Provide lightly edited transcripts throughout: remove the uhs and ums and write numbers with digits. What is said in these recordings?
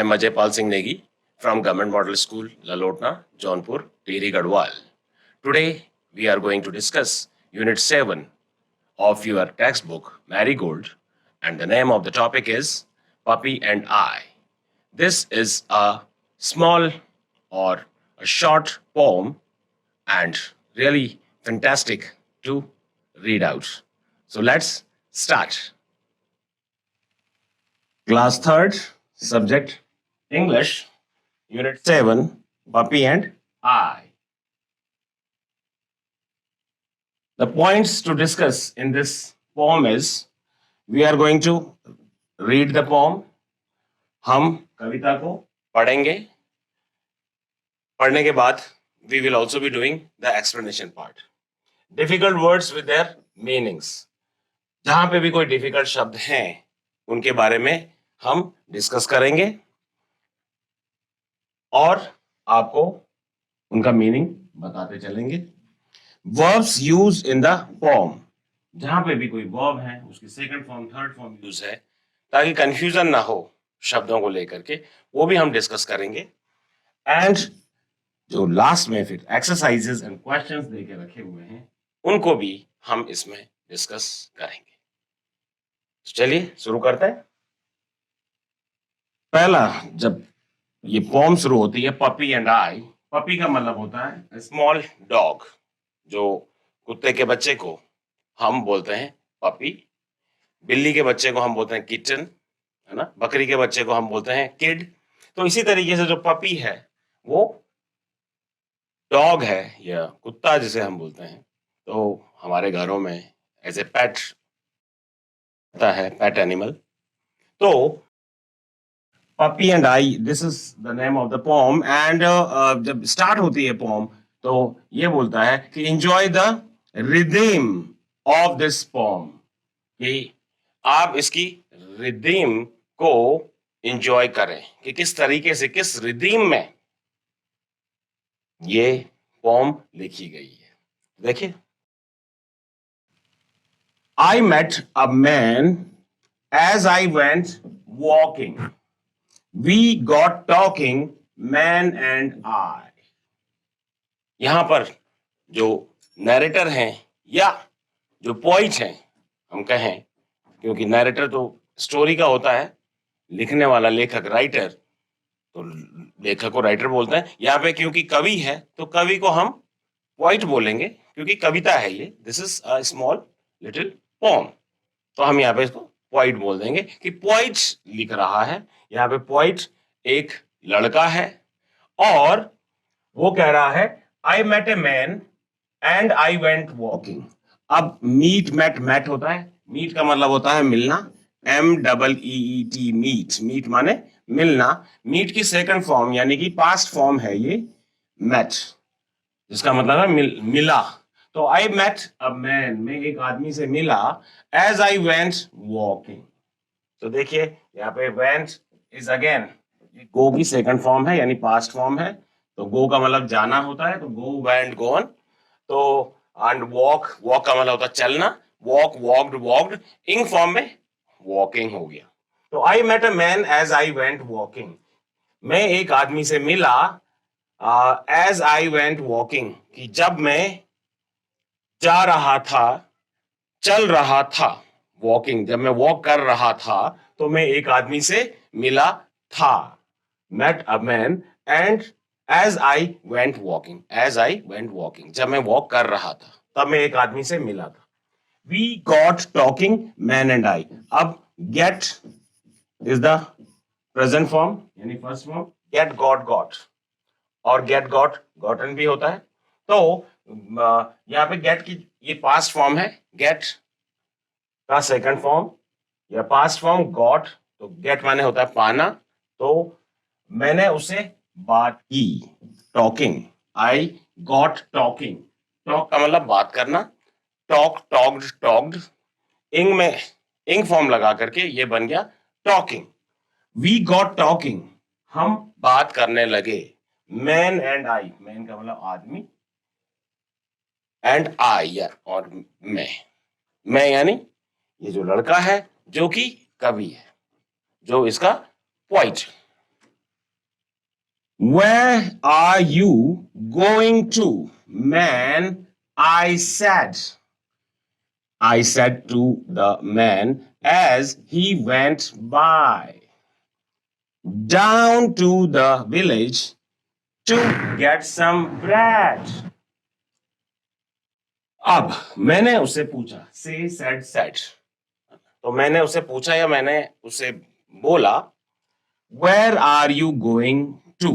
am Ajaypal Singh Negi from Government Model School, Lalotna, Jaunpur, Tirhi Garhwal. Today, we are going to discuss Unit 7 of your textbook, Marigold, and the name of the topic is Puppy and I. This is a small or a short poem and really fantastic to read out. So let's start. Class 3rd, subject English, Unit 7, Puppy and I. The points to discuss in this poem is we are going to read the poem. हम कविता को पढ़ेंगे. पढ़ने के बाद we will also be doing the explanation part. Difficult words with their meanings. जहां पे भी कोई difficult शब्द हैं उनके बारे में हम डिस्कस करेंगे और आपको उनका मीनिंग बताते चलेंगे. Verbs used in the poem. जहां पे भी कोई verb है उसकी second form third form use है ताकि कंफ्यूजन ना हो शब्दों को लेकर के, वो भी हम डिस्कस करेंगे. एंड जो लास्ट में फिर एक्सरसाइजेस एंड क्वेश्चंस देके रखे हुए हैं उनको भी हम इसमें डिस्कस करेंगे. तो चलिए शुरू करते हैं. पहला, जब ये पोम शुरू होती है पपी एंड आई, पपी का मतलब होता है स्मॉल डॉग. जो कुत्ते के बच्चे को हम बोलते हैं पपी, बिल्ली के बच्चे को हम बोलते हैं किटन, है ना, बकरी के बच्चे को हम बोलते हैं किड. तो इसी तरीके से जो पपी है वो डॉग है या कुत्ता जिसे हम बोलते हैं, तो हमारे घरों में एज ए पेट होता है, पेट एनिमल. तो puppy and I, this is the name of the pome. And जब स्टार्ट होती है पोम तो ये बोलता है कि enjoy the rhythm of this pome, कि आप इसकी रिदम को एंजॉय करें, कि किस तरीके से, किस रिदम में ये पोम लिखी गई है. देखिए, I met a man as I went walking. We got talking, man and I. यहां पर जो नैरेटर हैं या जो पोइट हैं हम कहें, क्योंकि नैरेटर तो स्टोरी का होता है, लिखने वाला लेखक राइटर, तो लेखक को राइटर बोलते हैं. यहाँ पे क्योंकि कवि है तो कवि को हम पोइट बोलेंगे, क्योंकि कविता है ये. This is a small little poem, तो हम यहाँ पे इसको पोइट बोल देंगे कि पोइट लिख रहा है. यहाँ पे पोइट एक लड़का है और वो कह रहा है I met a man and I went walking. अब मीट मेट, मेट होता है, मीट का मतलब होता है मिलना, MEET, मीट. मीट माने मिलना. मीट की सेकंड फॉर्म यानी कि पास्ट फॉर्म है ये मेट, जिसका मतलब है मिला. तो आई मेट अ मैन, मैं एक आदमी से मिला, एज आई वेंट वॉकिंग. तो देखिए यहाँ पे वेंट इज अगेन गो की सेकंड फॉर्म है यानी पास्ट फॉर्म है. तो गो का मतलब जाना होता है, तो गो वेंट गोन. तो एंड वॉक, वॉक का मतलब होता है चलना, walk walked walked, ing form में वॉकिंग हो गया. तो I met a man as I went walking, मैं एक आदमी से मिला एज आई वेंट वॉकिंग, कि जब मैं जा रहा था, चल रहा था. वॉकिंग, जब मैं वॉक कर रहा था तो मैं एक आदमी से मिला था. Met a man and as I went walking, as I went walking, जब मैं वॉक कर रहा था तब मैं एक आदमी से मिला था. We got talking, man and I. अब get is the present form यानी first form. Get got got, और गेट गॉट गॉटन भी होता है. तो यहाँ पे गेट की ये पास्ट फॉर्म है, गेट का सेकंड फॉर्म या पास्ट फॉर्म गॉट. तो गेट माने होता है पाना. तो मैंने उसे बात की, talking, I got talking. Talk का मतलब बात करना, टॉक टॉक्ड टॉक्ड, इंग में इंग फॉर्म लगा करके ये बन गया टॉकिंग. वी गॉट टॉकिंग, हम बात करने लगे. मैन एंड आई, मैन का मतलब आदमी, एंड आई और मैं यानी ये जो लड़का है जो कि कवि है, जो इसका poet. Where are you going to? Man, I said. I said to the man as he went by. Down to the village to get some bread. अब मैंने उसे पूछा, से सेड, तो मैंने उसे पूछा या मैंने उसे बोला, where are you going to?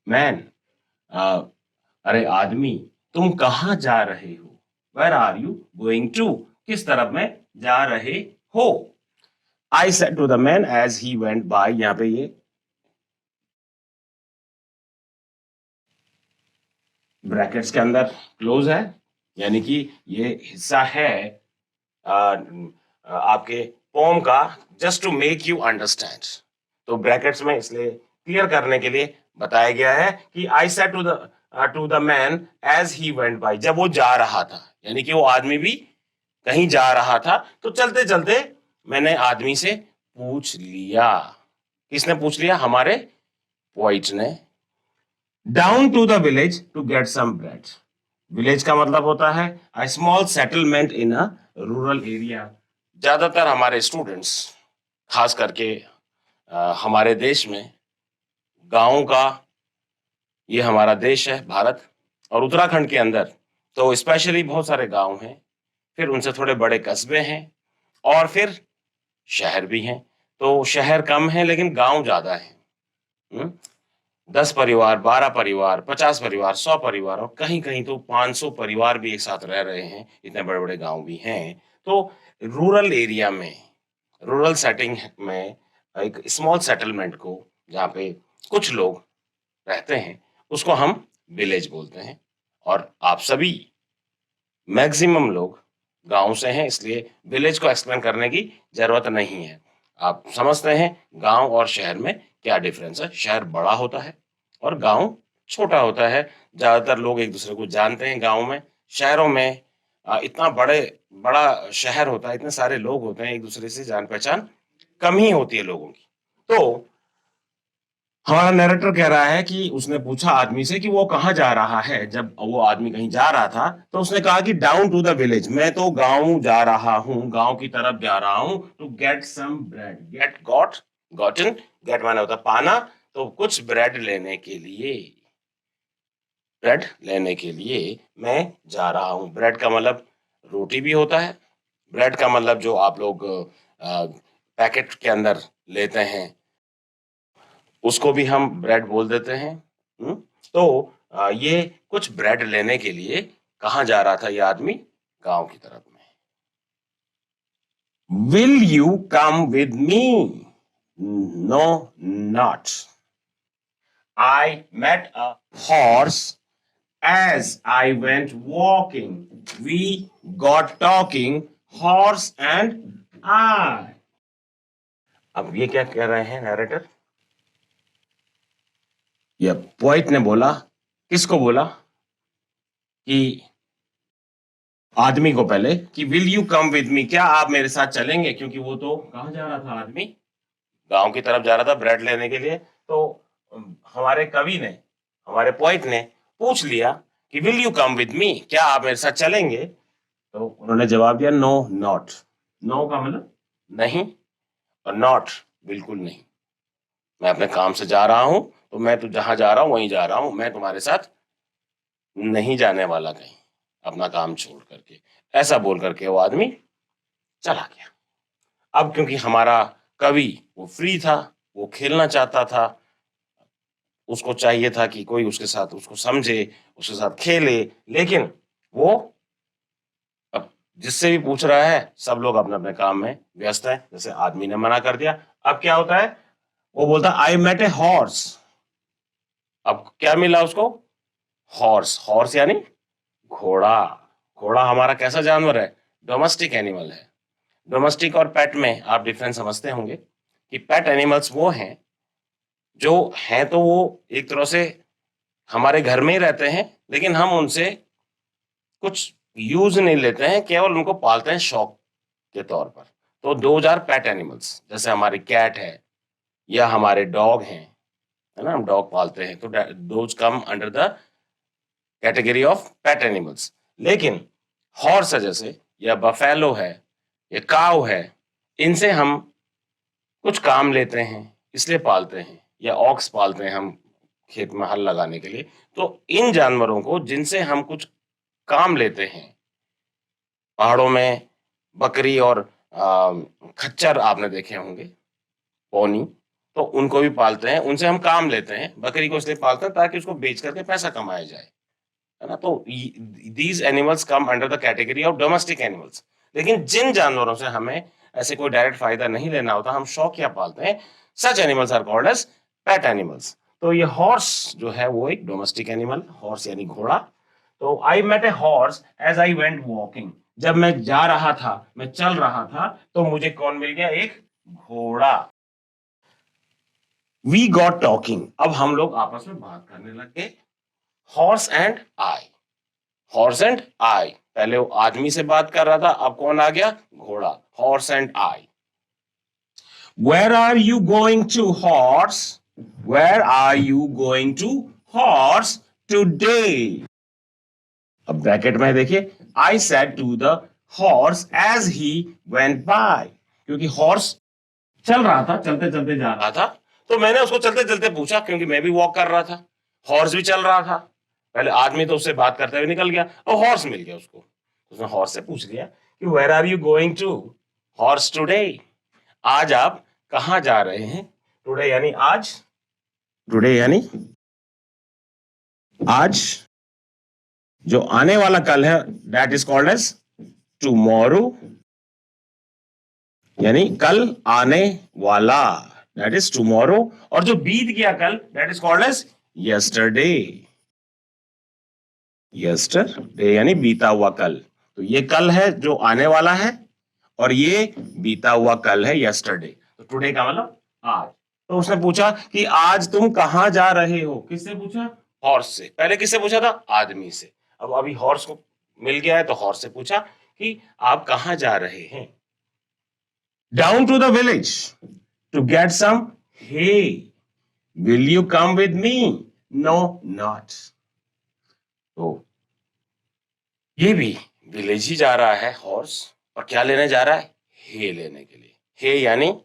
Man, अरे आदमी, तुम कहां जा रहे हो? Where are you going to? किस तरफ में जा रहे हो? I said to the man as he went by, यहां पे ये ब्रैकेट्स के अंदर क्लोज है, यानी कि ये हिस्सा है आपके पोम का, just to make you understand. तो ब्रैकेट्स में इसलिए क्लियर करने के लिए बताया गया है कि I said to the man as he went by, जब वो जा रहा था, यानी कि वो आदमी भी कहीं जा रहा था, तो चलते चलते मैंने आदमी से पूछ लिया। किसने पूछ लिया? हमारे पोइट ने। Down to the village to get some bread. Village का मतलब होता है a small settlement in a rural area. ज्यादातर हमारे स्टूडेंट्स, खास करके हमारे देश में, गांवों का, ये हमारा देश है भारत, और उत्तराखंड के अंदर तो स्पेशली बहुत सारे गांव हैं, फिर उनसे थोड़े बड़े कस्बे हैं, और फिर शहर भी हैं। तो शहर कम है लेकिन गांव ज्यादा है। 10 परिवार, 12 परिवार, 50 परिवार, 100 परिवार, और कहीं कहीं तो 500 परिवार भी एक साथ रह रहे हैं, इतने बड़े बड़े गांव भी हैं। तो रूरल एरिया में, रूरल सेटिंग में एक स्मॉल सेटलमेंट को, जहाँ पे कुछ लोग रहते हैं, उसको हम विलेज बोलते हैं। और आप सभी मैक्सिमम लोग गांव से हैं, इसलिए विलेज को एक्सप्लेन करने की जरूरत नहीं है। आप समझते हैं गांव और शहर में क्या डिफरेंस है। शहर बड़ा होता है और गांव छोटा होता है। ज्यादातर लोग एक दूसरे को जानते हैं गांव में। शहरों में इतना बड़ा शहर होता है, इतने सारे लोग होते हैं, एक दूसरे से जान पहचान कम ही होती है लोगों की। तो हमारा नरेटर कह रहा है कि उसने पूछा आदमी से कि वो कहाँ जा रहा है। जब वो आदमी कहीं जा रहा था तो उसने कहा कि डाउन टू द विलेज, मैं तो गांव जा रहा हूँ, गांव की तरफ जा रहा हूँ, to get some bread. Get, gotten, get माना होता पाना, तो कुछ ब्रेड लेने के लिए, ब्रेड लेने के लिए मैं जा रहा हूँ। ब्रेड का मतलब रोटी भी होता है। ब्रेड का मतलब जो आप लोग पैकेट के अंदर लेते हैं, उसको भी हम ब्रेड बोल देते हैं। तो ये कुछ ब्रेड लेने के लिए कहाँ जा रहा था ये आदमी? गांव की तरफ में। Will you come with me? No, not. I met a horse as I went walking. We got talking, horse and I. अब ये क्या कह रहे हैं नरेटर? ये पोइट ने बोला, किसको बोला? कि आदमी को पहले, कि विल यू कम विद मी, क्या आप मेरे साथ चलेंगे? क्योंकि वो तो कहाँ जा रहा था आदमी? गांव की तरफ जा रहा था ब्रेड लेने के लिए। तो हमारे कवि ने, हमारे पोइट ने पूछ लिया कि विल यू कम विद मी, क्या आप मेरे साथ चलेंगे? तो उन्होंने जवाब दिया नो, नॉट। नो का मतलब नहीं, और नॉट बिल्कुल नहीं। मैं अपने काम से जा रहा हूं, तो मैं तो जहां जा रहा हूं वहीं जा रहा हूं, मैं तुम्हारे साथ नहीं जाने वाला कहीं, अपना काम छोड़ करके। ऐसा बोल करके वो आदमी चला गया। अब क्योंकि हमारा कवि वो फ्री था, वो खेलना चाहता था, उसको चाहिए था कि कोई उसके साथ उसको समझे, उसके साथ खेले, लेकिन वो अब जिससे भी पूछ रहा है सब लोग अपने अपने काम में व्यस्त हैं। जैसे आदमी ने मना कर दिया, अब क्या होता है? वो बोलता है आई मेट ए हॉर्स। अब क्या मिला उसको? हॉर्स। हॉर्स यानी घोड़ा। घोड़ा हमारा कैसा जानवर है? डोमेस्टिक एनिमल है। डोमेस्टिक और पेट में आप डिफरेंस समझते होंगे कि पेट एनिमल्स वो हैं जो हैं, तो वो एक तरह से हमारे घर में ही रहते हैं, लेकिन हम उनसे कुछ यूज नहीं लेते हैं, केवल उनको पालते हैं शौक के तौर पर। तो 2000 पेट एनिमल्स, जैसे हमारी कैट है या हमारे डॉग हैं, है ना, हम डॉग पालते हैं, तो those come under the category of pet animals. लेकिन हॉर्स है जैसे, या बफेलो है, या काऊ है, इनसे हम कुछ काम लेते हैं, इसलिए पालते हैं, या ऑक्स पालते हैं हम खेत में हल लगाने के लिए। तो इन जानवरों को जिनसे हम कुछ काम लेते हैं, पहाड़ों में बकरी और खच्चर आपने देखे होंगे, पोनी, तो उनको भी पालते हैं, उनसे हम काम लेते हैं। बकरी को इसलिए पालते हैं ताकि उसको बेच करके पैसा कमाया जाए, है ना। तो these animals come under the category of domestic animals. लेकिन जिन जानवरों से हमें ऐसे कोई डायरेक्ट फायदा नहीं लेना होता, हम शौकिया पालते हैं, such animals are called as pet animals. तो ये हॉर्स जो है वो एक डोमेस्टिक एनिमल, हॉर्स यानी घोड़ा। तो I met a horse as I went walking, जब मैं जा रहा था, मैं चल रहा था, तो मुझे कौन मिल गया? एक घोड़ा। वी गॉट टॉकिंग, अब हम लोग आपस में बात करने लग गए। Horse and I, horse and I, पहले वो आदमी से बात कर रहा था, अब कौन आ गया? घोड़ा। Horse and I. Where are you going to horse? Where are you going to horse today? अब ब्रैकेट में देखिए, I said to the horse as he went by, क्योंकि हॉर्स चल रहा था, चलते चलते जा रहा था, तो मैंने उसको चलते चलते पूछा, क्योंकि मैं भी वॉक कर रहा था, हॉर्स भी चल रहा था। पहले आदमी तो उससे बात करते हुए निकल गया और हॉर्स मिल गया उसको, उसने हॉर्स से पूछ लिया कि where are you going to horse today? आज आप कहां जा रहे हैं? टुडे यानी आज, टुडे यानी आज, जो आने वाला कल है that is called as tomorrow, यानी कल आने वाला, दैट इज टुमारो। और जो बीत गया कल, that is called as yesterday. Yesterday यानी बीता हुआ कल। तो ये कल है जो आने वाला है, और ये बीता हुआ कल है, यस्टरडे। तो टुडे का मतलब आज। तो उसने पूछा कि आज तुम कहां जा रहे हो? किससे पूछा? हॉर्स से। पहले किससे पूछा था? आदमी से। अब अभी हॉर्स को मिल गया है, तो हॉर्स से पूछा कि आप कहां जा रहे हैं? Down to the village to get some hay, will you come with me? No not. तो ये भी विलेज ही जा रहा है हॉर्स, और क्या लेने जा रहा है? हे लेने के लिए। हे यानी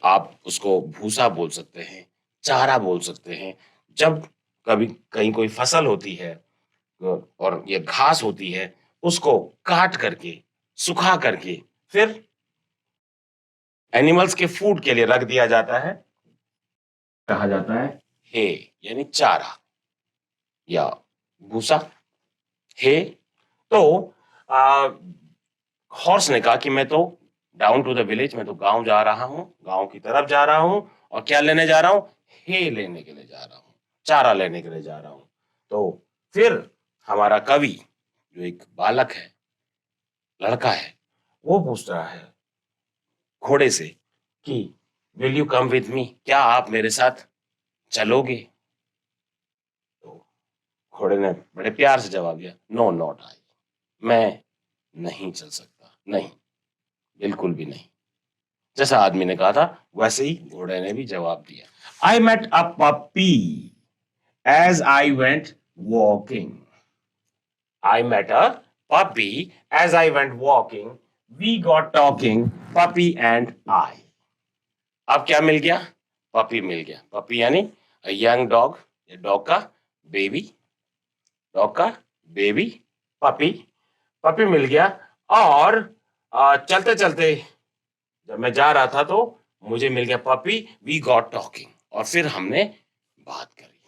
आप उसको भूसा बोल सकते हैं, चारा बोल सकते हैं। जब कभी कहीं कोई फसल होती है और ये घास होती है, उसको काट करके, सुखा करके, फिर एनिमल्स के फूड के लिए रख दिया जाता है, कहा जाता है हे, यानी चारा या भूसा, हे। तो हॉर्स ने कहा कि मैं तो डाउन टू द विलेज, मैं तो गांव जा रहा हूं, गांव की तरफ जा रहा हूं, और क्या लेने जा रहा हूं? हे लेने के लिए जा रहा हूं, चारा लेने के लिए जा रहा हूं। तो फिर हमारा कवि, जो एक बालक है, लड़का है, वो पूछ रहा है घोड़े से कि विल यू कम विद मी, क्या आप मेरे साथ चलोगे? तो घोड़े ने बड़े प्यार से जवाब दिया, नो नॉट आई, मैं नहीं चल सकता, नहीं, बिल्कुल भी नहीं। जैसा आदमी ने कहा था, वैसे ही घोड़े ने भी जवाब दिया। I met a puppy as I went walking. I met a puppy as I went walking, we got talking, puppy and I. अब क्या मिल गया? पपी मिल गया। पपी यानी यंग डॉग, डॉग का बेबी, डॉग का बेबी, पपी, पपी मिल गया। और चलते चलते जब मैं जा रहा था, तो मुझे मिल गया पपी, वी गॉट टॉकिंग, और फिर हमने बात करी,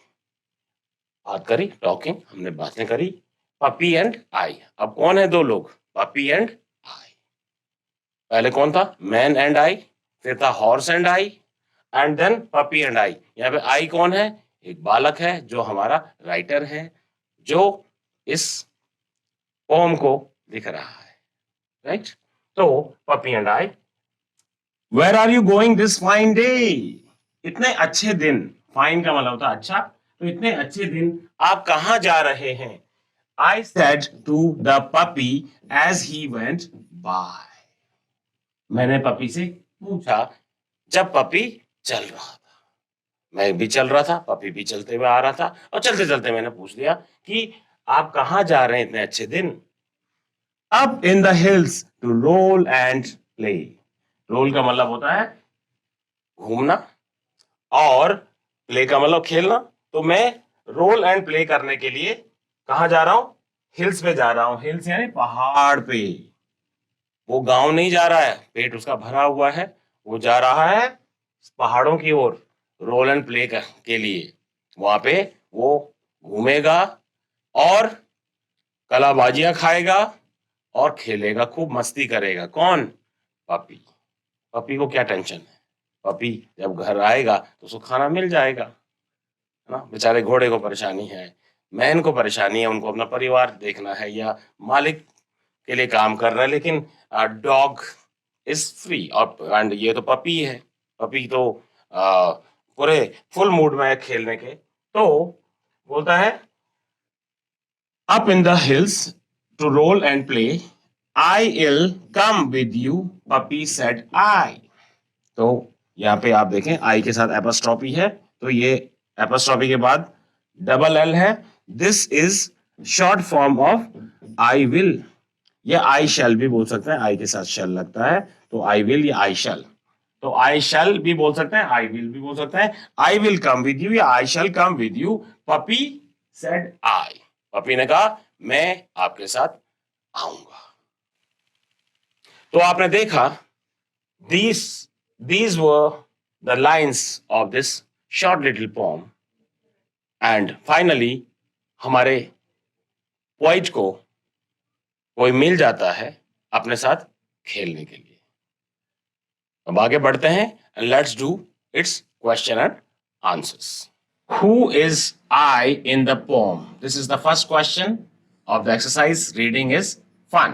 बात करी, टॉकिंग, हमने बातें करी, पपी एंड आई। अब कौन है दो लोग? Puppy and I. पहले कौन था? मैन एंड आई, फिर था horse and I, and then puppy and I. यहाँ पे आई कौन है? एक बालक है, जो हमारा राइटर है, जो इस पोम को लिख रहा है, राइट। तो puppy and I. Where are you going this fine day? इतने अच्छे दिन, फाइन का मतलब होता है अच्छा, तो इतने अच्छे दिन आप कहां जा रहे हैं? I said to the puppy as he went by. मैंने पपी से पूछा जब पपी चल रहा था, मैं भी चल रहा था, पपी भी चलते हुए आ रहा था और चलते-चलते मैंने पूछ लिया कि आप कहाँ जा रहे हैं इतने अच्छे दिन? Up in the hills to roll and play. Roll का मतलब होता है घूमना और प्ले का मतलब खेलना। तो मैं रोल एंड प्ले करने के लिए कहाँ जा रहा हूं? हिल्स पे जा रहा हूं। हिल्स यानी पहाड़ पे। वो गांव नहीं जा रहा है, पेट उसका भरा हुआ है, वो जा रहा है पहाड़ों की ओर रोल एंड प्ले के लिए। वहां पे वो घूमेगा और कलाबाजियां खाएगा और खेलेगा, खूब मस्ती करेगा। कौन? पपी। पपी को क्या टेंशन है? पपी जब घर आएगा तो उसको खाना मिल जाएगा, है ना? बेचारे घोड़े को परेशानी है, मैन को परेशानी है, उनको अपना परिवार देखना है या मालिक के लिए काम कर रहा है, लेकिन डॉग इज फ्री। और एंड ये तो पपी है। पपी तो पूरे फुल मूड में है खेलने के। तो बोलता है up in the hills to roll and play. I'll come with you, puppy said I. तो यहाँ पे आप देखें आई के साथ एपोस्ट्रोफी है, तो ये एपोस्ट्रोफी के बाद डबल एल है। This is short form of I will. या आई शैल भी बोल सकते हैं, आई के साथ शैल लगता है तो आई विल या आई शैल। तो आई शैल भी बोल सकते हैं, आई विल भी बोल सकते हैं। I will come with you या I shall come with you, puppy said I. Puppy ने कहा मैं आपके साथ आऊंगा। तो आपने देखा these were the lines of this short little poem, and finally हमारे पोइट को कोई मिल जाता है अपने साथ खेलने के लिए। अब आगे बढ़ते हैं and let's do its question and answers. Who is I in the poem? This is the first question of the exercise. Reading is fun.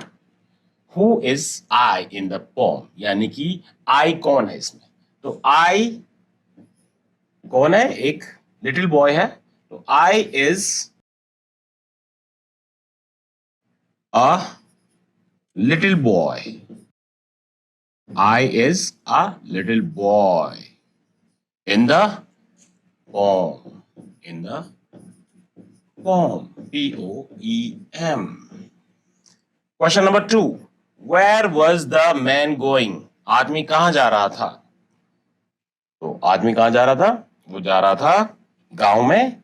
Who is I in the poem? यानी कि I कौन है इसमें? तो I कौन है? एक little boy है। तो I is a little boy. I is a little boy in the poem. In the poem. P-O-E-M. Question number 2. Where was the man going? आदमी कहां जा रहा था? तो आदमी कहां जा रहा था? वो जा रहा था गांव में।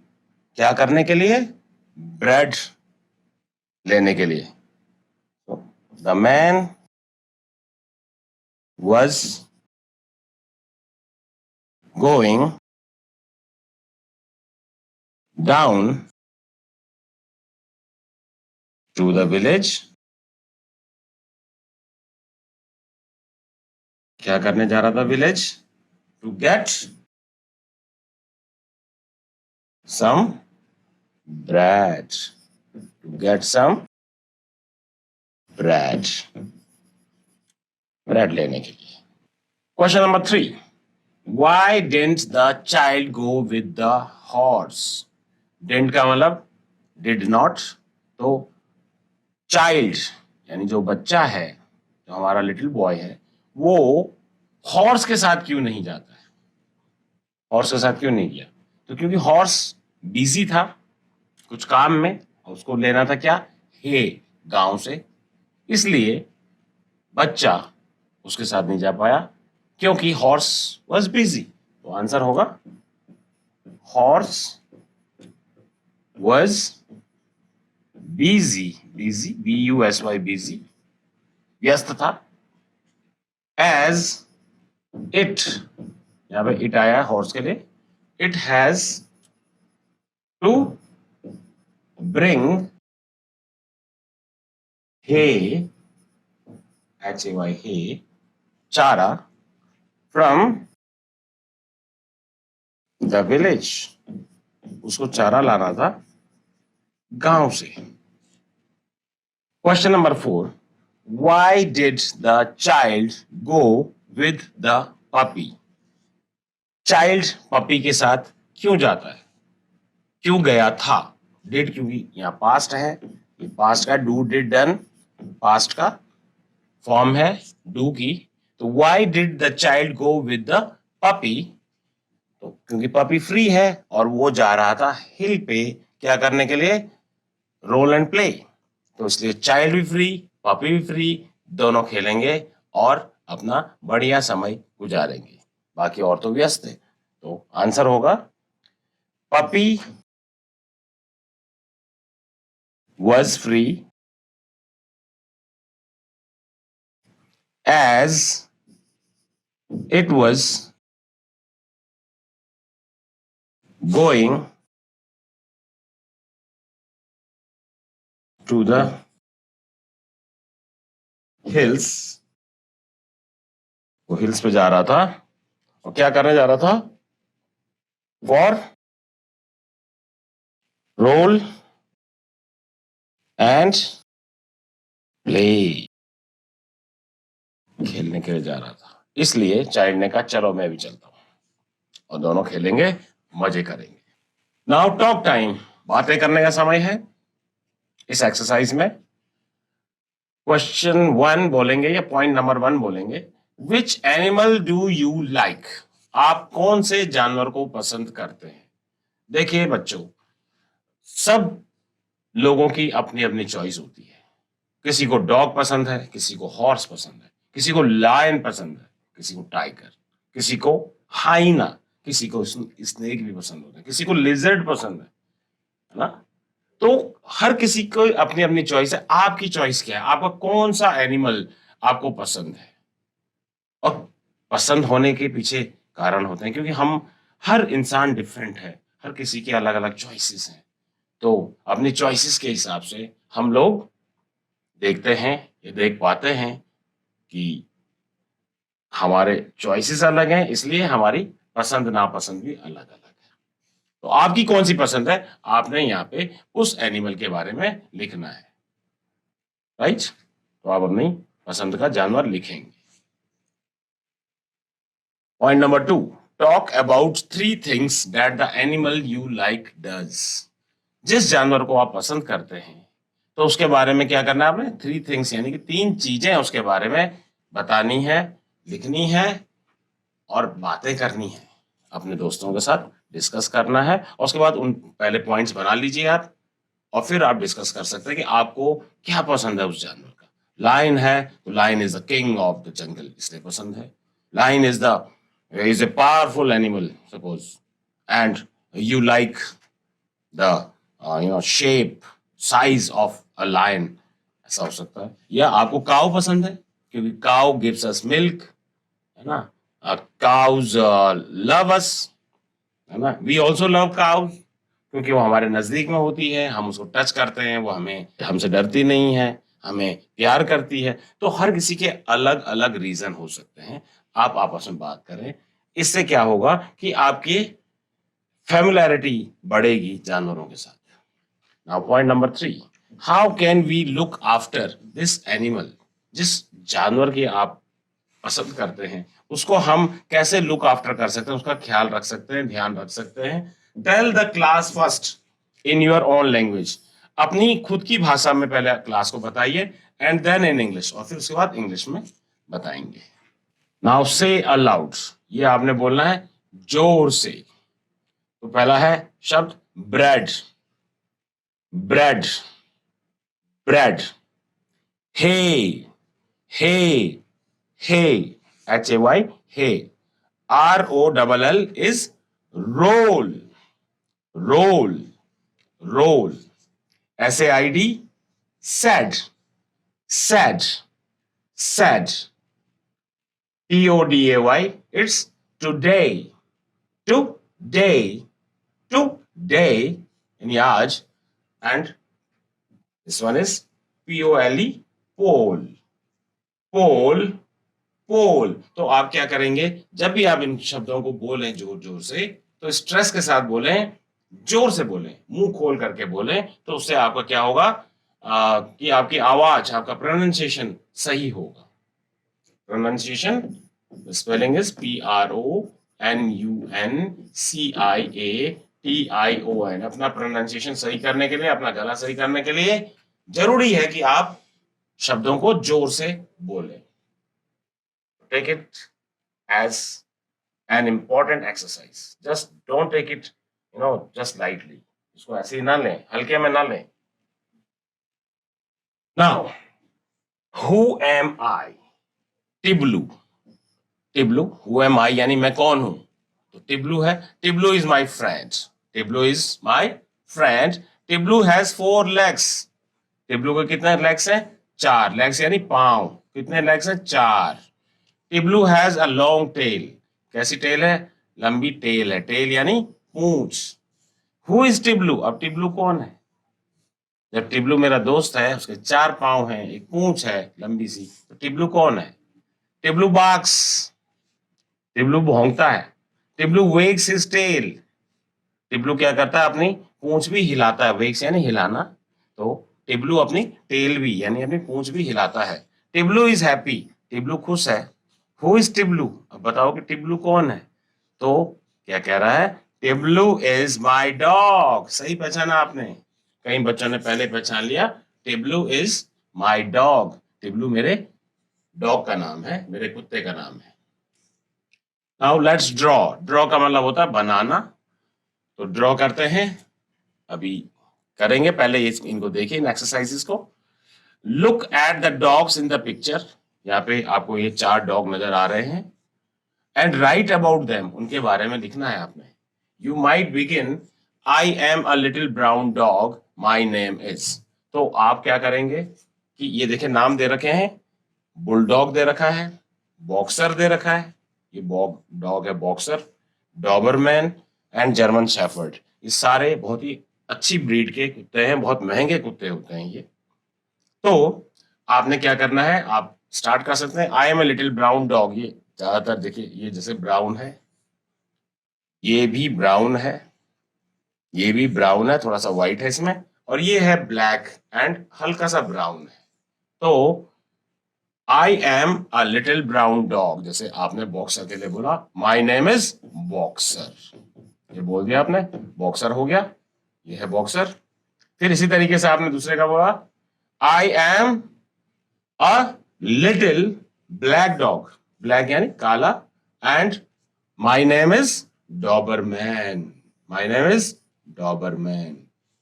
क्या करने के लिए? ब्रेड लेने के लिए। The man was going down to the village. क्या करने जा रहा था village? To get some bread. To get some bread. Bread लेने के लिए। Question number 3. Why didn't the child go with the horse? Didn't का मतलब did not। तो चाइल्ड यानी जो बच्चा है, जो हमारा लिटिल बॉय है, वो हॉर्स के साथ क्यों नहीं जाता है? हॉर्स के साथ क्यों नहीं गया? तो क्योंकि हॉर्स बिजी था कुछ काम में, उसको लेना था क्या? हे, गांव से। इसलिए बच्चा उसके साथ नहीं जा पाया क्योंकि हॉर्स वॉज बिजी। तो आंसर होगा horse was busy. Busy, B-U-S-Y, busy, व्यस्त था। एज इट, यहां पे इट आया हॉर्स के लिए। It has to bring hay, H-A-Y, hay, चारा, फ्रॉम द विलेज। उसको चारा लाना था गांव से। Question number 4. Why did the child go with the puppy? Child puppy के साथ क्यों जाता है? क्यों गया था? डिड क्योंकि यहाँ पास्ट है, ये पास्ट का डू डिड डन पास्ट का फॉर्म है डू की। तो why did the child go with the puppy? तो क्योंकि पपी फ्री है और वो जा रहा था हिल पे क्या करने के लिए, रोल एंड प्ले, तो इसलिए चाइल्ड भी फ्री, पपी भी फ्री, दोनों खेलेंगे और अपना बढ़िया समय गुजारेंगे। बाकी और तो व्यस्त है, तो आंसर होगा puppy was free as it was going to the hills। वो हिल्स पे जा रहा था और क्या करने जा रहा था, फॉर रोल एंड प्ले, खेलने के लिए जा रहा था। इसलिए चाइल्ड ने कहा चलो मैं भी चलता हूं, और दोनों खेलेंगे, मजे करेंगे। नाउ टॉक टाइम, बातें करने का समय है। इस एक्सरसाइज में क्वेश्चन 1 बोलेंगे या पॉइंट नंबर 1 बोलेंगे, which animal do you like, आप कौन से जानवर को पसंद करते हैं। देखिए बच्चों, सब लोगों की अपनी अपनी चॉइस होती है। किसी को डॉग पसंद है, किसी को हॉर्स पसंद है, किसी को लायन पसंद है, किसी को टाइगर, किसी को हाइना, किसी को स्नेक भी पसंद होता है, किसी को लिजर्ड पसंद है ना। तो हर किसी को अपनी अपनी चॉइस है। आपकी चॉइस क्या है, आपका कौन सा एनिमल आपको पसंद है। और पसंद होने के पीछे कारण होते हैं, क्योंकि हम हर इंसान डिफरेंट है, हर किसी की अलग अलग चॉइसेस हैं। तो अपनी चॉइसेस के हिसाब से हम लोग देखते हैं या देख पाते हैं कि हमारे चॉइसेस अलग हैं, इसलिए हमारी पसंद नापसंद भी अलग अलग है। तो आपकी कौन सी पसंद है, आपने यहाँ पे उस एनिमल के बारे में लिखना है, राइट। तो आप अपनी पसंद का जानवर लिखेंगे। Point number 2, talk about 3 things that the animal you like does. जिस जानवर को आप पसंद करते हैं तो उसके बारे में क्या करना है आपने, 3 थिंग्स यानी कि 3 चीजें उसके बारे में बतानी है, लिखनी है और बातें करनी है, अपने दोस्तों के साथ डिस्कस करना है। और उसके बाद उन पहले पॉइंट्स बना लीजिए आप, और फिर आप डिस्कस कर सकते हैं कि आपको क्या पसंद है उस जानवर का। लायन है तो lion is the king of the jungle, इसलिए पसंद है। Lion is a powerful animal suppose, and you like the shape size of a lion, ऐसा हो सकता है। या आपको काऊ पसंद है क्योंकि काऊ गिव्स अस मिल्क, है ना। काउज लव अस, है ना। वी ऑल्सो लव काउज क्योंकि वो हमारे नजदीक में होती है, हम उसको टच करते हैं, वो हमें हमसे डरती नहीं है, हमें प्यार करती है। तो हर किसी के अलग अलग रीजन हो सकते हैं। आप आपस में बात करें, इससे क्या होगा कि आपकी फैमिलैरिटी बढ़ेगी जानवरों के साथ। Now point number 3, how can we look after this animal. जिस जानवर की आप पसंद करते हैं उसको हम कैसे लुक आफ्टर कर सकते हैं, उसका ख्याल रख सकते हैं, ध्यान रख सकते हैं। Tell the class first in your own language, अपनी खुद की भाषा में पहले क्लास को बताइए, एंड देन इन इंग्लिश, और फिर उसके बाद इंग्लिश में बताएंगे। नाउ से अलाउड, ये आपने बोलना है जोर से। तो पहला है शब्द bread, bread, bread. Hay, hay, hay, HAY, hay. ROLL is roll, roll, roll। SAID, sad, sad, sad। TODAY, it's today, today, today in Yaj, and this one is POLE, pole, pole, पोल। तो आप क्या करेंगे, जब भी आप इन शब्दों को बोलें जोर जोर से, तो स्ट्रेस के साथ बोलें, जोर से बोलें, मुंह खोल करके बोलें। तो उससे आपका क्या होगा कि आपकी आवाज, आपका प्रोनाउंसिएशन सही होगा। Pronunciation spelling is PRONUNCIATION। अपना प्रोनाउंसिएशन सही करने के लिए, अपना गला सही करने के लिए जरूरी है कि आप शब्दों को जोर से बोलें। Take it as an important exercise. Just don't take it, just lightly. इसको ऐसे ही ना लें, हल्के में ना लें. Now, who am I? टिब्लू. टिब्लू, who am I यानी मैं कौन हूं? तो टिब्लू है. टिब्लू is my friend. टिब्लू is my friend. टिब्लू has 4 legs. टिब्लू के कितने लेग्स हैं? 4 लेग्स यानी पांव. कितने लेग्स हैं? 4. Tiblu has a long tail. कैसी टेल है? लंबी टेल है. टेल यानी पूंछ. Who is Tiblu? अब टिब्लू कौन है? जब टिब्लू मेरा दोस्त है, उसके 4 पांव हैं, एक पूंछ है लंबी सी, तो टिब्लू कौन है? टिब्लू बाक्स. टिब्लू भौंकता है. टिब्लू वेग्स हिज टेल. टिब्लू क्या करता है? अपनी पूंछ भी हिलाता है. वेग्स यानी हिलाना. तो टिब्लू अपनी टेल भी यानी अपनी पूंछ भी हिलाता है. टिब्लू इज हैप्पी. टिब्लू खुश है. Who is Tiblu? अब बताओ कि टिब्लू कौन है? तो क्या कह रहा है? टिब्लू इज माई डॉग. सही पहचाना आपने. कई बच्चों ने पहले पहचान लिया. टिब्लू इज माई डॉग. टिब्लू मेरे डॉग का नाम है, मेरे कुत्ते का नाम है. Now let's draw. ड्रॉ का मतलब होता है बनाना. तो ड्रॉ करते हैं. अभी करेंगे. पहले इनको देखिए, इन एक्सरसाइजेस को. Look at the dogs in the picture. यहाँ पे आपको ये 4 डॉग नजर आ रहे हैं. And right about them. उनके बारे में लिखना है आपने. You might begin, I am a little brown dog, my name is. तो आप क्या करेंगे कि ये देखिए नाम दे रखे हैं. बुलडॉग दे रखा है, बॉक्सर दे रखा है, ये डॉग है boxer, Doberman and German shepherd. ये सारे बहुत ही अच्छी ब्रीड के कुत्ते हैं, बहुत महंगे कुत्ते होते हैं ये. तो आपने क्या करना है, आप स्टार्ट कर सकते हैं. I am a little brown dog. ये ज्यादातर देखिए, ये जैसे ब्राउन है, ये भी ब्राउन है, ये भी ब्राउन है, थोड़ा सा व्हाइट है इसमें, और ये है ब्लैक एंड हल्का सा ब्राउन है. तो आई am a little brown dog, जैसे आपने बॉक्सर के लिए बोला, माई नेम इज बॉक्सर. ये बोल दिया आपने, बॉक्सर हो गया. ये है बॉक्सर. फिर इसी तरीके से आपने दूसरे का बोला, I am a little black dog. Black यानी काला. And my name is Doberman. My name is Doberman.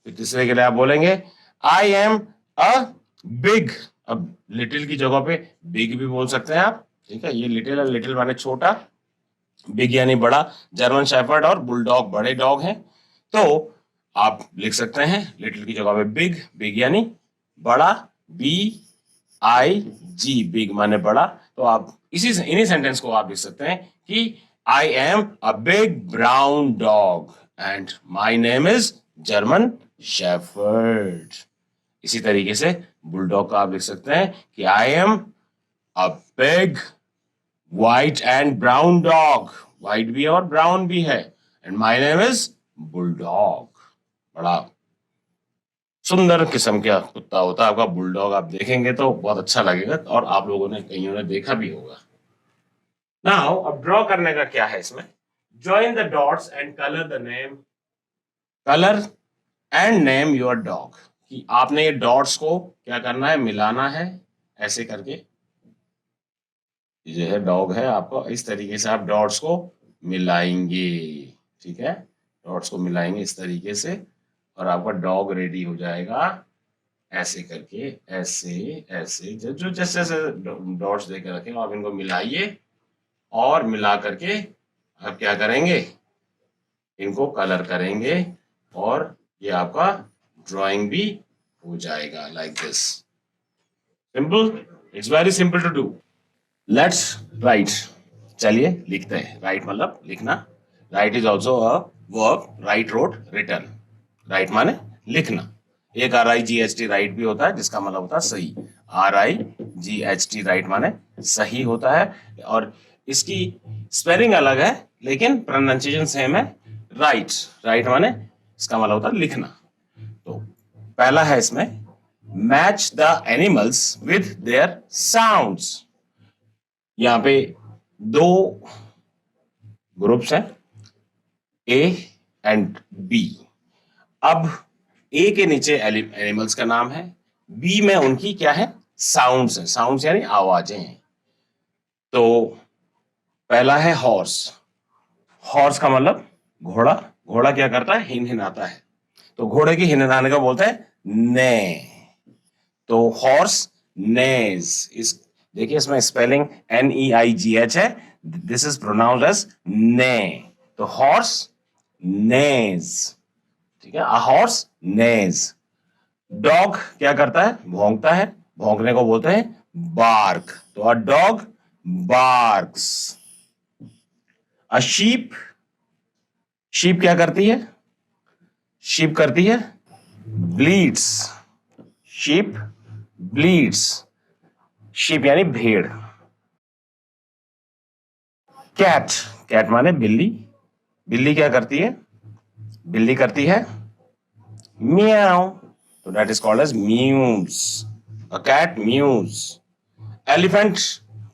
फिर तीसरे के लिए आप बोलेंगे, आई एम अ बिग. अब लिटिल की जगह पे बिग भी बोल सकते हैं आप. ठीक है, ये लिटिल है, लिटिल माने छोटा, बिग यानी बड़ा. जर्मन शेफर्ड और बुलडॉग बड़े डॉग हैं. तो आप लिख सकते हैं लिटिल की जगह पे बिग. बिग यानी बड़ा, बी आई जी, बिग माने बड़ा. तो आप इन्हीं सेंटेंस को आप लिख सकते हैं कि आई am a big brown dog and my name is German shepherd. इसी तरीके से बुलडॉग का आप लिख सकते हैं कि आई am a big white and brown dog. White भी है और ब्राउन भी है. And my name is bulldog. बड़ा सुंदर किस्म का कुत्ता होता है आपका बुलडॉग. आप देखेंगे तो बहुत अच्छा लगेगा, और आप लोगों ने कईयों ने देखा भी होगा. नाउ अब ड्रॉ करने का क्या है इसमें. Join the dots and colour the name. Colour and name your dog. कि आपने ये डॉट्स को क्या करना है, मिलाना है ऐसे करके. ये है डॉग है आपको, इस तरीके से आप डॉट्स को मिलाएंगे. ठीक है, डॉट्स को मिलाएंगे इस तरीके से, और आपका डॉग रेडी हो जाएगा. ऐसे करके, ऐसे ऐसे जो जैसे जैसे डॉट्स देकर रखे आप इनको मिलाइए, और मिला करके आप क्या करेंगे, इनको कलर करेंगे, और ये आपका ड्राइंग भी हो जाएगा like this. Simple. It's very simple to do. Let's write. चलिए लिखते हैं. राइट मतलब लिखना. Write is also a verb. Write, wrote, return. Write माने लिखना. एक RIGHT राइट भी होता है, जिसका मतलब होता है सही. RIGHT राइट माने सही होता है, और इसकी स्पेलिंग अलग है लेकिन प्रोनाउंसिएशन सेम है. राइट. राइट माने इसका मतलब होता है लिखना. तो पहला है इसमें, match the animals with their sounds. यहाँ पे 2 ग्रुप्स हैं, ए एंड बी. अब ए के नीचे एनिमल्स का नाम है, बी में उनकी क्या है, साउंड्स है. साउंड्स यानी आवाजें हैं. तो पहला है हॉर्स. हॉर्स का मतलब घोड़ा। घोड़ा क्या करता है? हिनहिनाता है। तो घोड़े की हिनहिनाने को बोलते हैं ने। तो हॉर्स नेज। इस देखिए इसमें स्पेलिंग NEIGH है। दिस इज प्रोनाउंस्ड एज ने। तो हॉर्स नेज। ठीक है, अ हॉर्स नेज। डॉग क्या करता है? भौंकता है। भौंकने को बोलते हैं बार्क। तो अ dog barks. A sheep. Sheep क्या करती है? शीप करती है ब्लीड्स। Sheep bleeds. शीप यानी भेड़। कैट। कैट माने बिल्ली। बिल्ली क्या करती है? बिल्ली करती है म्याऊ। तो that is called as mews. A cat mews. Elephant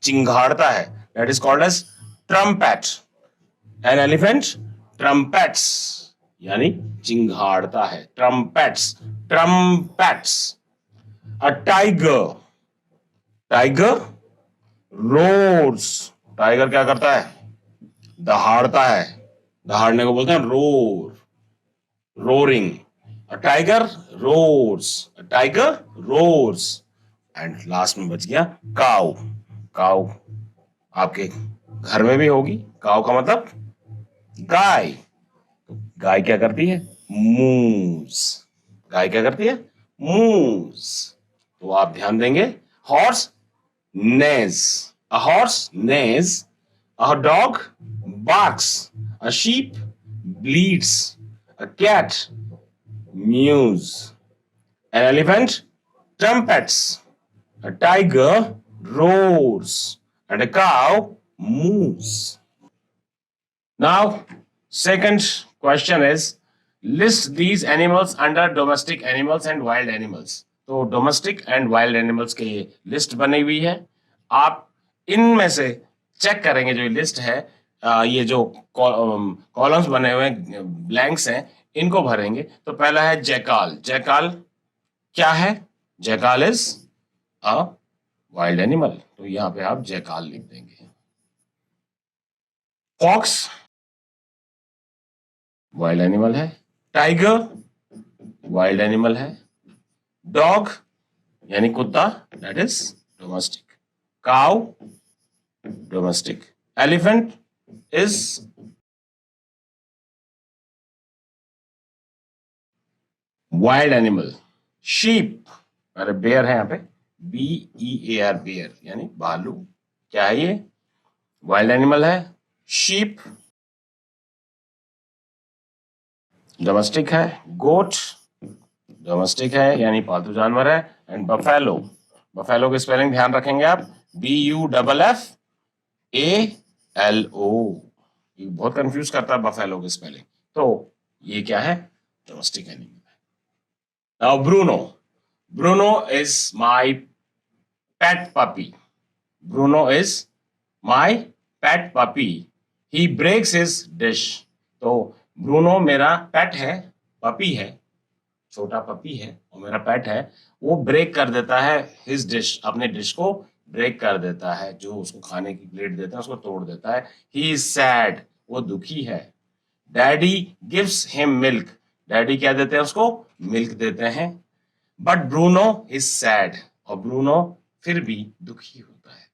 चिंघाड़ता है। That is called as trumpet. An elephant trumpets यानी चिंघाड़ता है। Trumpets. Trumpets. A tiger. Tiger roars. Tiger क्या करता है? दहाड़ता है। दहाड़ने को बोलते हैं roar. Roaring. A tiger roars. A tiger roars. And last में बच गया काऊ। काऊ आपके घर में भी होगी। काऊ का मतलब गाय। गाय क्या करती है? मूज। गाय क्या करती है? मूज। तो आप ध्यान देंगे। Horse neighs. A horse neighs. A dog barks. A sheep bleats. A cat mews. An elephant trumpets. A tiger roars. And a cow moos. Now, second question is list these animals under domestic animals and wild animals. तो domestic and wild animals की list बनी हुई है। आप इनमें से check करेंगे जो लिस्ट है। ये जो कॉलम्स बने हुए हैं, ब्लैंक्स हैं, इनको भरेंगे। तो पहला है जैकाल। जैकाल क्या है? Jackal is a wild animal. तो यहां पे आप जैकाल लिख देंगे। फॉक्स वाइल्ड एनिमल है। टाइगर वाइल्ड एनिमल है। डॉग यानी कुत्ता, that is domestic. Cow domestic. Elephant is wild animal. Sheep, अरे बेयर है यहाँ पे, BEAR बेयर यानी भालू। क्या है ये? वाइल्ड एनिमल है। शीप डोमेस्टिक है। गोट डोमेस्टिक है यानी पालतू जानवर है। एंड बफेलो, बफेलो की स्पेलिंग ध्यान रखेंगे आप, BUFFALO। ये बहुत कंफ्यूज करता है बफेलो की स्पेलिंग। तो ये क्या है? डोमेस्टिक एनिमल है। Now Bruno. Bruno is my pet puppy. Bruno is my pet puppy. He breaks his dish. तो ब्रूनो मेरा पेट है, पपी है, छोटा पपी है और मेरा पेट है। वो ब्रेक कर देता है हिज डिश, अपने डिश को ब्रेक कर देता है। जो उसको खाने की प्लेट देता है उसको तोड़ देता है। ही इज सैड, वो दुखी है। Daddy gives him milk. Daddy क्या देते हैं उसको? मिल्क देते हैं। बट ब्रूनो इज सैड, और ब्रूनो फिर भी दुखी होता है।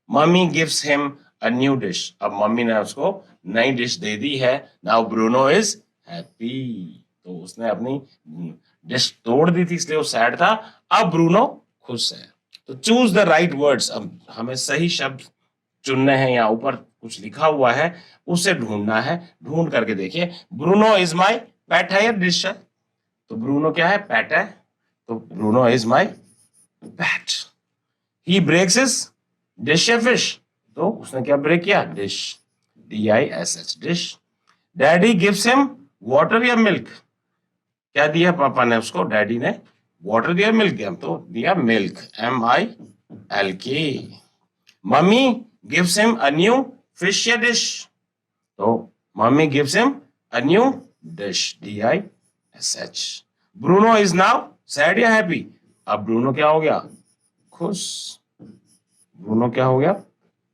Mummy gives him a new dish. अब मम्मी ने उसको नई डिश दे दी है। Now Bruno is happy. तो उसने अपनी डिश तोड़ दी थी इसलिए वो सैड था। अब ब्रूनो खुश है। तो चूज द राइट वर्ड्स। अब हमें सही शब्द चुनने हैं। यहाँ ऊपर कुछ लिखा हुआ है, उसे ढूंढना है। ढूंढ करके देखिए। ब्रूनो इज माई पेट है या डिश है? तो ब्रूनो क्या है? पेट है। तो Bruno is my pet. He breaks his dish या फिश? तो उसने क्या ब्रेक किया? Dish, DISH dish. Daddy gives him water या मिल्क? क्या दिया पापा ने उसको? डैडी ने वाटर दिया, मिल्क दिया? तो दिया milk, MILK। Mummy gives him a new fish या डिश? तो mummy gives him a new dish, DISH। Bruno is now sad या हैप्पी? अब ब्रूनो क्या हो गया? खुश। ब्रूनो क्या हो गया?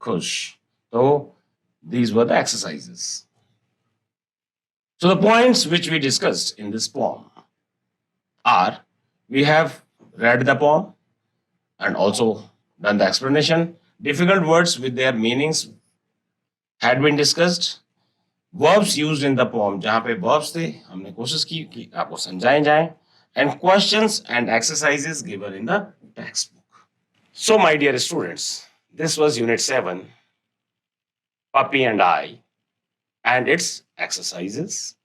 खुश। तो these were the exercises. So the points which we discussed in this poem are: we have read the poem and also done the explanation. Difficult words with their meanings had been discussed. Verbs used in the poem, जहाँ पे verbs थे हमने कोशिश की कि आपको समझाए जाएं, and questions and exercises given in the textbook. So my dear students, this was unit 7, Puppy and I, and its exercises.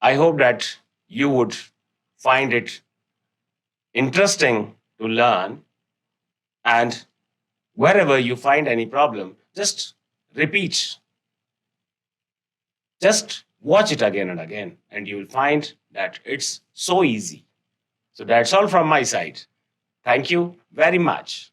I hope that you would find it interesting to learn, and wherever you find any problem, just repeat. Just watch it again and again, and you will find that it's so easy. So that's all from my side. Thank you very much.